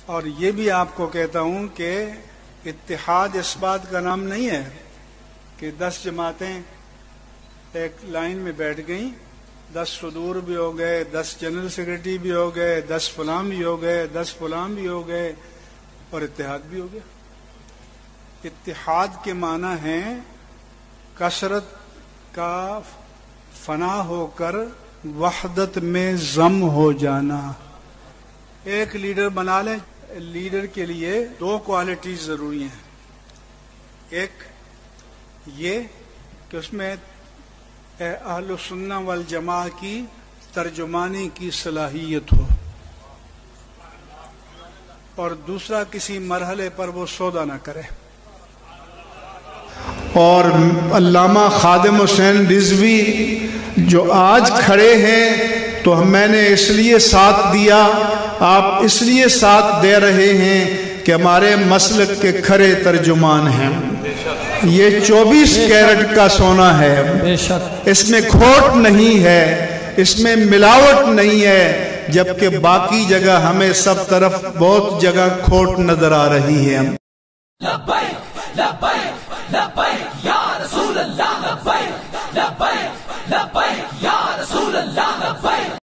اور یہ بھی آپ کو کہتا ہوں کہ اتحاد اس بات کا نام نہیں ہے کہ 10 جماعتیں ایک لائن میں بیٹھ گئیں، 10 صدور بھی ہو گئے، 10 جنرل سیکرٹری بھی ہو گئے، 10 فلاں بھی ہو گئے، 10 فلاں بھی ہو گئے اور اتحاد بھی ہو گیا۔ اتحاد کے معنی ہے کثرت کا فنا ہو کر وحدت میں ضم ہو جانا۔ ایک لیڈر بنا لیں، لیڈر کے لیے 2 کوالٹیز ضروری ہیں۔ ایک یہ کہ اس میں اہل السنہ والجماعہ کی ترجمانی کی صلاحیت ہو، اور دوسرا کسی مرحلے پر وہ سودا نہ کرے۔ اور علامہ خادم حسین رضوی جو آج کھڑے ہیں تو میں نے اس لیے ساتھ دیا، آپ اس لیے ساتھ دے رہے ہیں کہ ہمارے مسلک کے کھڑے ترجمان ہیں۔ یہ 24 کیرٹ کا سونا ہے، اس میں کھوٹ نہیں ہے، اس میں ملاوٹ نہیں ہے، جبکہ باقی جگہ ہمیں سب طرف بہت جگہ کھوٹ نظر آ رہی ہے۔ لبیک لبیک لبیک یا رسول اللہ، لبیک لبیک لبیک یا رسول اللہ، لبیک